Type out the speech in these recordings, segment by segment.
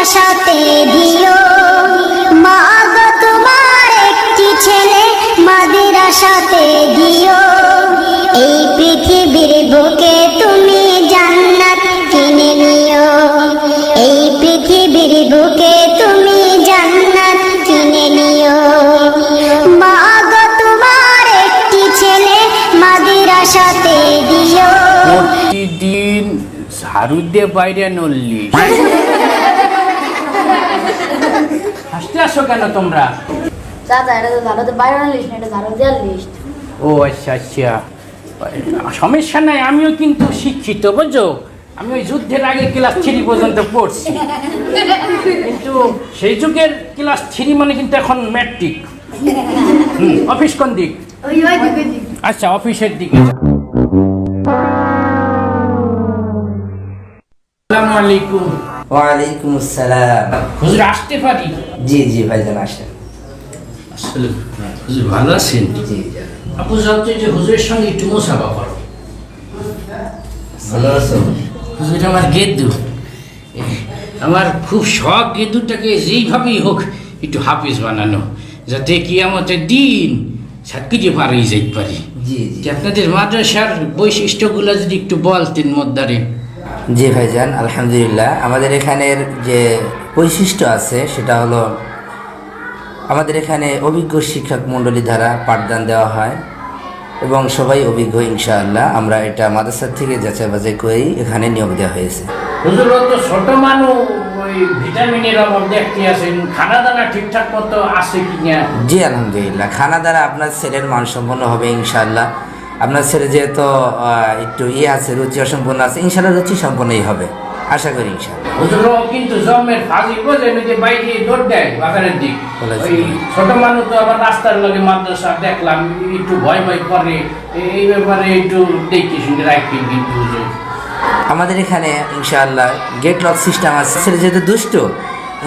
মাদ্রাসাতে দিও, মা গো তোমার একটি ছেলে মাদ্রাসাতে দিও। এই পৃথিবীর বুকে তুমি জান্নাত কিনে নিও, এই পৃথিবীর বুকে তুমি জান্নাত কিনে নিও। মা গো তোমার একটি ছেলে মাদ্রাসাতে দিও। প্রতিদিন ঝাড়ু দিয়ে বাইরে নড়লি, হাসতে আসো কেন তোমরা? চাচা এটা তো ঝাড়ু দিয়ে বাইরে লিস্ট না, এটা ঝাড়ু দেওয়ার লিস্ট। ও আচ্ছা আচ্ছা, সমস্যা নাই, আমিও কিন্তু শিক্ষিত বুঝো। আমি ওই যুদ্ধের আগে ক্লাস 3 পর্যন্ত পড়ছি, কিন্তু সেই যুগের ক্লাস 3 মানে কিন্তু এখন ম্যাট্রিক। অফিস কোন দিক? আচ্ছা, অফিসের দিকে। আসসালামু আলাইকুম। ওয়ালাইকুম আসসালাম। হুজুর আসতে পারি? জি জি ভাইজান আসেন। আসলে হুজুর ভালো আছেন? জি আপু যাতে যে হুজুরের সঙ্গে একটু মোসাফা করো। ভালো আছো? হুজুর আমার গেদু, আমার খুব শখ গেদুটাকে যেইভাবেই হোক একটু হাফিজ বানানো, যাতে কিয়ামতের দিন সাক্ষীতে পারেই যাইতে পারি। জি জি আপনাদের মাদ্রাসার বৈশিষ্ট্যগুলো যদি একটু বলতেন মদ্দারে। জি ভাইজান, আলহামদুলিল্লাহ। আমাদের এখানের যে বৈশিষ্ট্য আছে সেটা হলো আমাদের এখানে অভিজ্ঞ শিক্ষক মণ্ডলী দ্বারা পাঠদান দেওয়া হয় এবং সবাই অভিজ্ঞ ইনশাআল্লাহ। আমরা এটা মাদ্রাসা থেকে যাচাই বাছাই করেই এখানে নিয়োগ দেওয়া হয়েছে। হুজুর তো ছোট মানুষ, ওই ভিটামিনের অভাব দেখতে আছেন, খানা দানা ঠিকঠাক মতো আছে কিনা? জি আলহামদুলিল্লাহ, খানা দ্বারা আপনার ছেলের মানসম্পন্ন হবে ইনশাআল্লাহ। আপনার ছেলে যেহেতু একটু আছে, রুচি অসম্পন্ন আছে, ইনশাআল্লাহ রুচি সম্পন্নই হবে আশা করি ইনশাআল্লাহ। হুজুর কিন্তু জমের ফাজি বোঝেন, ওই যে বাইরে দৌড় দেয় বাজারের দিক। বলেছি। ওই ছোট মানুষ তো আবার রাস্তার লগে মাদ্রাসা দেখলাম একটু ভয় ভয় করে, এই ব্যাপারে একটু দেখতে শুনে রাখবেন কিন্তু হুজুর। আমাদের এখানে ইনশাআল্লাহ গেট লক সিস্টেম আছে, ছেলে যেহেতু দুষ্ট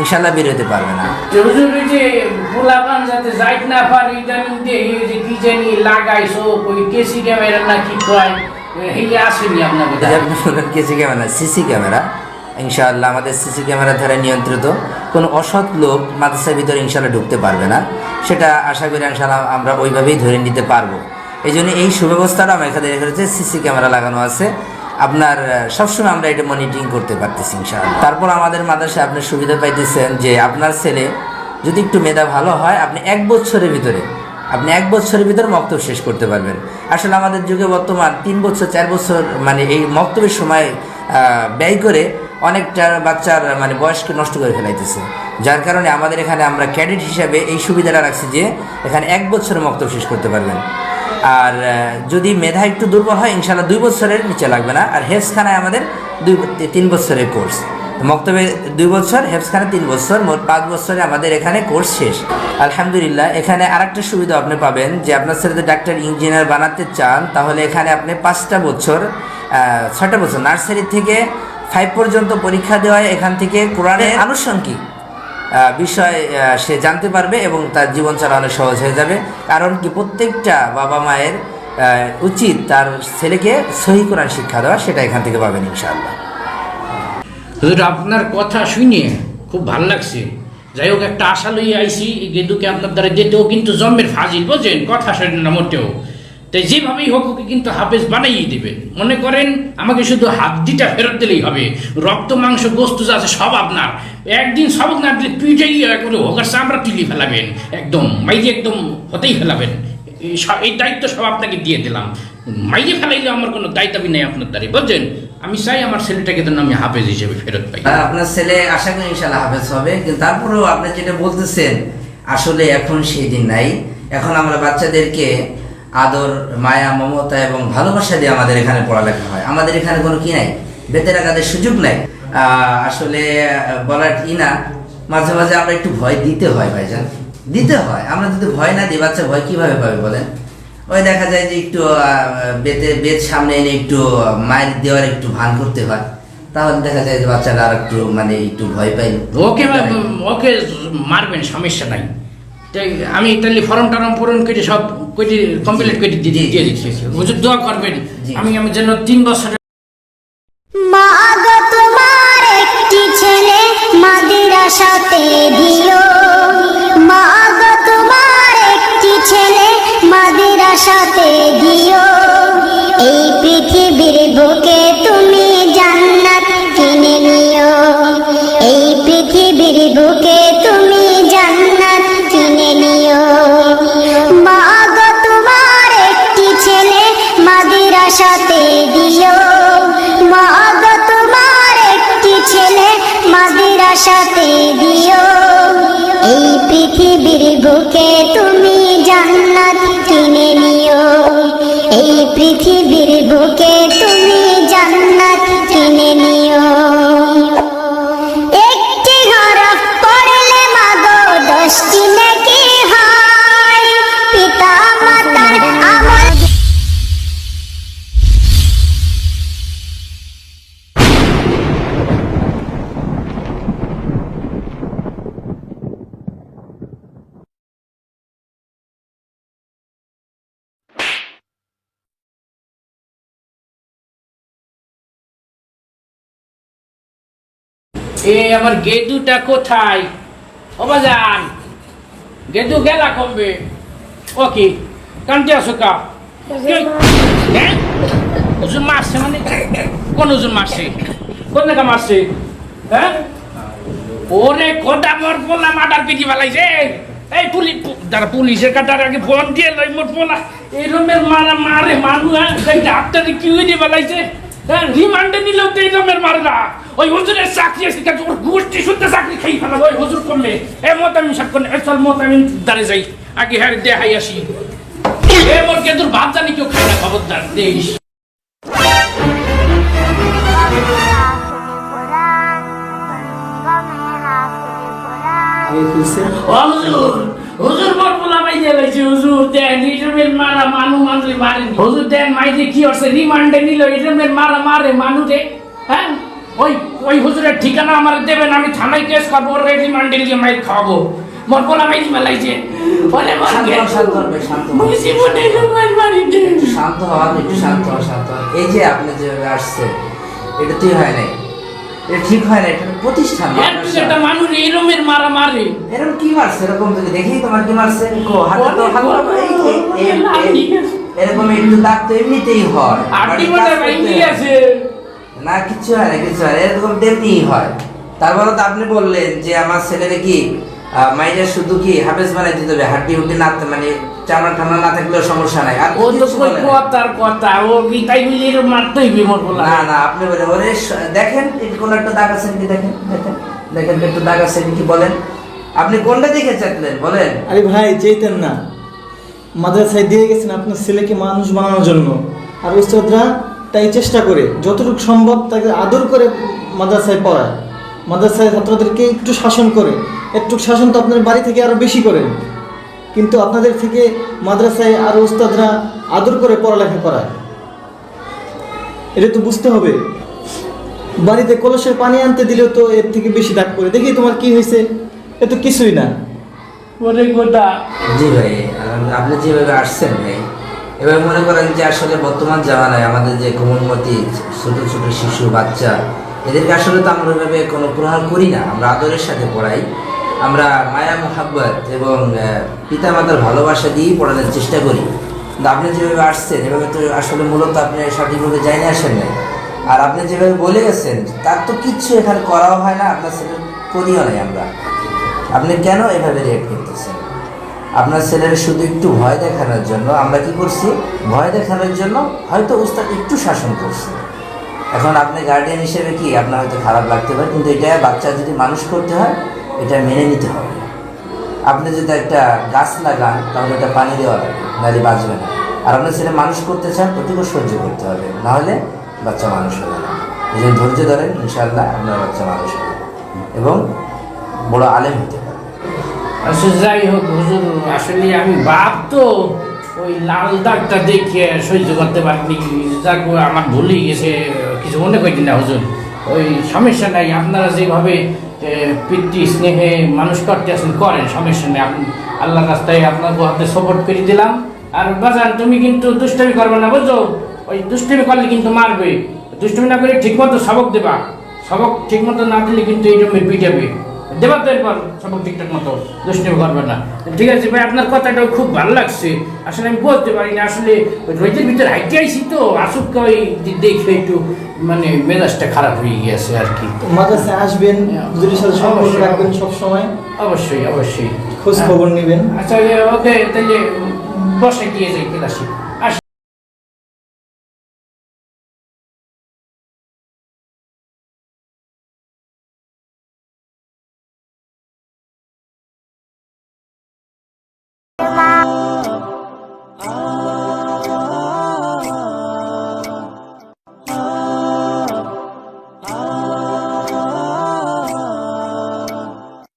ইনশাআল্লাহ বেরোতে পারবে না। যে হুজুর ওই যে পোলাপান যাতে যাইতে না পারে ইদানিং দিয়ে এই যে কি জানি লাগাইছো, ওই কেসি ক্যামেরা না কি কয়, এই আসেনি আপনাদের? আপনি শুনলেন কেসি ক্যামেরা, সিসি ক্যামেরা ইনশাআল্লাহ আমাদের সিসি ক্যামেরা দ্বারা নিয়ন্ত্রিত। কোনো অসৎ লোক মাদ্রাসার ভিতরে ইনশাআল্লাহ ঢুকতে পারবে না, সেটা আশা করি ইনশাআল্লাহ আমরা ওইভাবেই ধরে নিতে পারবো। এই জন্য এই সুব্যবস্থাটা আমার এখানে রেখেছে, সিসি ক্যামেরা লাগানো আছে। আপনার সবসময় আমরা এটা মনিটরিং করতে পারতেছি ইনশাআল্লাহ। তারপর আমাদের মাদ্রাসায় আপনি সুবিধা পাইতেছেন যে আপনার ছেলে যদি একটু মেধা ভালো হয়, আপনি এক বছরের ভিতরে মক্তব শেষ করতে পারবেন। আসলে আমাদের যুগে বর্তমান 3 বছর 4 বছর মানে এই মক্তবের সময় ব্যয় করে অনেকটা বাচ্চার মানে বয়সকে নষ্ট করে ফেলাইতেছে, যার কারণে আমাদের এখানে আমরা ক্যাডেট হিসাবে এই সুবিধাটা রাখছি যে এখানে 1 বছরে মক্তব শেষ করতে পারবেন। আর যদি মেধা একটু দুর্বল হয় ইনশাআল্লাহ 2 বছরের নিচে লাগবে না। আর হেফজখানায় আমাদের 3 বছরের কোর্স, মক্তবে 2 বছর, হেফজখানা 3 বছর, মোট 5 বছরে আমাদের এখানে কোর্স শেষ আলহামদুলিল্লাহ। এখানে আরেকটা সুবিধা আপনি পাবেন যে আপনার ছেলে যদি ডাক্তার ইঞ্জিনিয়ার বানাতে চান তাহলে এখানে আপনি 6টা বছর নার্সারি থেকে 5 পর্যন্ত পরীক্ষা দেওয়ায় এখান থেকে কোরআনের আনুষঙ্গিক বিষয় সে জানতে পারবে এবং তার জীবন চালা অনেক সহজ হয়ে যাবে। কারণ কি প্রত্যেকটা বাবা মায়ের উচিত তার ছেলেকে সহি কোরআন শিক্ষা দেওয়া, সেটা এখান থেকে পাবেন ইনশাআল্লাহ। হুজুর আপনার কথা শুনে খুব ভালো লাগছে। যাই হোক, একটা আশা লইয়ে আইসি গেদুকে আপনার দ্বারা যেতেও কিন্তু জন্মের ফাজিল বোঝেন, কথা শোনেন না মোটেও। তাই যেভাবেই হোক ওকে কিন্তু হাফেজ বানাইয়ে দেবেন। মনে করেন আমাকে শুধু হাড্ডিটা ফেরত দিলেই হবে, রক্ত মাংস গোস্ত যা আছে সব আপনার। একদিন সবক না দিলে পিঠেই করে হোকার চামড়া তুলি ফেলাবেন, একদম মাইজে একদম হতেই ফেলাবেন। এই দায়িত্ব সব আপনাকে দিয়ে দিলাম। মাইজে ফেলাইলে আমার কোনো দায়িত্বই নেই আপনার দ্বারে, বুঝছেন? আমি চাই আমার ছেলেটাকে যেন আমি হাফেজ হিসেবে ফেরত পাই। আপনার ছেলে আশা করি ইনশাআল্লাহ হাফেজ হবে, কিন্তু তারপরেও আপনি যেটা বলতেছেন আসলে এখন সেই দিন নাই। এখন আমরা বাচ্চাদেরকে আদর, মায়া, মমতা এবং ভালোবাসা দিয়ে আমাদের এখানে পড়ালেখা হয়। আমাদের এখানে কোনো কি নাই, বেঁধে রাখাদের সুযোগ নাই। আসলে বলার কি না, মাঝে মাঝে আমরা একটু ভয় দিতে হয় ভাইজান, দিতে হয়। আমরা যদি ভয় না দিই বাচ্চা ভয় কিভাবে পাবে বলেন? ওই দেখা যায় যে একটু বেদ সামনে এনে একটু মায়ের দেওয়ার একটু ভান করতে হয়, তাহলে দেখা যায় যে বাচ্চারা আর একটু মানে একটু ভয় পাই। ওকে মারবেন, সমস্যা নাই। আমি তাহলে ফর্ম টরম পূরণ করে সব কমপ্লিট করে দিয়ে দিচ্ছি। হুজুর দোয়া করবেন আমি যেন 3 বছর। মা গো তোমার একটি ছেলে মাদ্রাসাতে আশাতে দিও মা গো তোমার একটি ছেলে মাদ্রাসাতে দিও এই পৃথিবীর বুকে তুমি জান্নাত কিনে নিও এই পৃথিবীর বুকে তুমি জান্নাত কিনে নিও মা গো তোমার একটি ছেলে মাদ্রাসাতে দিও মা গো তোমার একটি ছেলে মাদ্রাসাতে দিও এই পৃথিবীর বুকে তুমি জান্নাত কিনে নিও এই পৃথিবীর বুকে তুমি জান্নাত কিনে নিও একটি হরফ পড়লে মাগো 10টি নেকি হয় পিতা মাতার আমল এ আমার গেদুটা কোথায়? ও বাজান, গেদু গেলা কমবে। ও কি কান্তি আসো কা? হ্যাঁ হুজুর মারছে মানে? কোন হুজুর মারছে? কোন নাকা মারছে? হ্যাঁ ওরে কোটা মোর পোলা মাটার পিটি ফেলাইছে। এই পুলিশের কাটার আগে ফোন দিয়ে লই মোর পোলা এই রমের মারা মারে মানু। হ্যাঁ ডাক্তারে কি হয়ে ফেলাইছে? হ্যাঁ রিমান্ডে নিলেও তো এই রমের মারে না। ওই হুজুরের চাকরি আছে কাজ ওর গোষ্ঠী শুদ্ধ চাকরি খাই ফেলাবো ওই হুজুর করলে। এ মোতামিন সাপ করলে চল মোতামিন দাঁড়ে যাই আগে হ্যাঁ দেখাই আসি। এ মোর কেদুর ভাত জানি কেউ খাই না, খবরদার দেখিস। হুজুর মোর পোলা মাইজে লাইছে। হুজুর দেন ইরমের মারা মানু মানুষ মারে। হুজুর দেন মাইজে কি হচ্ছে রিমান্ডে নিল ইরমের মারা মারে মানু রে। হ্যাঁ ওই ওই হুজুরের ঠিকানা আমার দেবেন, আমি থানায় কেস করবো, ওর রিমান্ডে নিয়ে মাইর খাওয়াবো। মোর পোলা মাইজ মেলাইছে। বলে শান্ত হওয়া, একটু শান্ত হওয়া, শান্ত হওয়া। এই যে আপনি যেভাবে আসছে এটা তুই হয় নাই, এটা ঠিক হয় না। এটা প্রতিষ্ঠান, একটা মানুষ এরমের মারা মারে। এরকম কি মারছে? এরকম যদি দেখি তোমার কি মারছে এরকম একটু দাগ তো এমনিতেই হয় না, কিছু হয় না, কিছু হয় এরকম তেমনিই হয়। তারপরে তো আপনি বললেন যে আমার ছেলেরে কি মাইজা শুধু কি হাফেজ বানাই দিতে হবে, হাড্ডি হুড্ডি না মানে চামড়া টামড়া না থাকলেও সমস্যা নাই। আর ও তো কই কথার কথা, ও কি তাই বুঝি মারতেই বিমর বলা না না। আপনি বলে ওরে দেখেন কোন একটা দাগ আছে কি, দেখেন দেখেন দেখেন একটু দাগ আছে কি বলেন। আপনি কোনটা দেখে চাইলেন বলেন? আরে ভাই চেতেন না, মাদ্রাসায় দিয়ে গেছেন আপনার ছেলেকে মানুষ বানানোর জন্য। আর উস্তাদরা তাই চেষ্টা করে যতটুকু সম্ভব তাকে আদর করে মাদ্রাসায় পড়ায়, মাদ্রাসায় ছাত্রদেরকে একটু শাসন করে। একটু শাসন তো আপনার বাড়ি থেকে আরও বেশি করেন, কিন্তু আপনাদের থেকে মাদ্রাসায় আরও উস্তাদরা আদর করে পড়ালেখা করায়। এটা তো বুঝতে হবে। বাড়িতে কলসের পানি আনতে দিলেও তো এর থেকে বেশি দাগ পড়ে। দেখি তোমার কি হয়েছে, এ তো কিছুই না। জি ভাই, আপনি যেভাবে আসছেন ভাই, এবার মনে করেন যে আসলে বর্তমান জামানায় আমাদের যে কোমলমতি ছোট ছোট শিশু বাচ্চা, এদেরকে আসলে তো আমরা ওইভাবে কোনো প্রহার করি না, আমরা আদরের সাথে পড়াই। আমরা মায়া মোহাব্বত এবং পিতামাতার ভালোবাসা দিয়েই পড়ানোর চেষ্টা করি। কিন্তু আপনি যেভাবে আসছেন এভাবে তো আসলে মূলত আপনি সঠিকভাবে যাইনি আসেন নাই। আর আপনি যেভাবে বলে গেছেন তার তো কিচ্ছু এখানে করাও হয় না, আপনার ছেলে করিও নাই আমরা। আপনি কেন এভাবে রিয়েক্ট করতেছেন? আপনার ছেলের শুধু একটু ভয় দেখানোর জন্য আমরা কি করছি, ভয় দেখানোর জন্য হয়তো উস্তাদ একটু শাসন করছে। এখন আপনি গার্ডিয়ান হিসেবে কি আপনার হয়তো খারাপ লাগতে পারে, কিন্তু এটা বাচ্চা যদি মানুষ করতে হয় এটা মেনে নিতে হবে। আপনি যদি একটা গাছ লাগান তাহলে এটা পানি দেওয়া লাগে, নাহলে বাঁচবে না। আর আপনার ছেলে মানুষ করতে চান ওটুকু সহ্য করতে হবে, নাহলে বাচ্চা মানুষ হবে না। এই জন্য ধৈর্য ধরেন, ইনশাআল্লাহ আপনার বাচ্চা মানুষ হবে এবং বড় আলেম হতে পারে। আসলে যাই হোক হুজুর, আসলে আমি বাপ তো ওই লাল দাগটা দেখে সহ্য করতে পারিনি। যাক আমার ভুলেই গেছে, কিছু মনে করি না হুজুর। ওই সমস্যা নাই, আপনারা যেভাবে পিতৃ স্নেহে মানুষ করতে আসেন করেন, সমস্যা নেই। আপনি আল্লাহ রাস্তায় আপনাকে হাতে সাপোর্ট করে দিলাম। আর বাজান তুমি কিন্তু দুষ্টামি করবে না বুঝছো, ওই দুষ্টামি করলে কিন্তু মারবে। দুষ্টামি না করে ঠিকমতো সবক দেবা, সবক ঠিকমতো না দিলে কিন্তু এই জমি পিটাবে। দেবার তো এরপর সব ঠিকঠাক মতো দুষ্টিমি করবে না। ঠিক আছে ভাই, আপনার কথাটাও খুব ভালো লাগছে। আসলে আমি বলতে পারি না, আসলে রোদের ভিতরে হাইটে আইসি তো আসুক ওই দেখে একটু মানে মেজাজটা খারাপ হয়ে গেছে আর কি। মাদ্রাসায় আসবেন, হুজুরের সাথে সম্পর্ক রাখবেন সব সময়, অবশ্যই অবশ্যই খোঁজ খবর নেবেন। আচ্ছা ওকে, তাহলে বসে গিয়ে যাই ক্লাসে।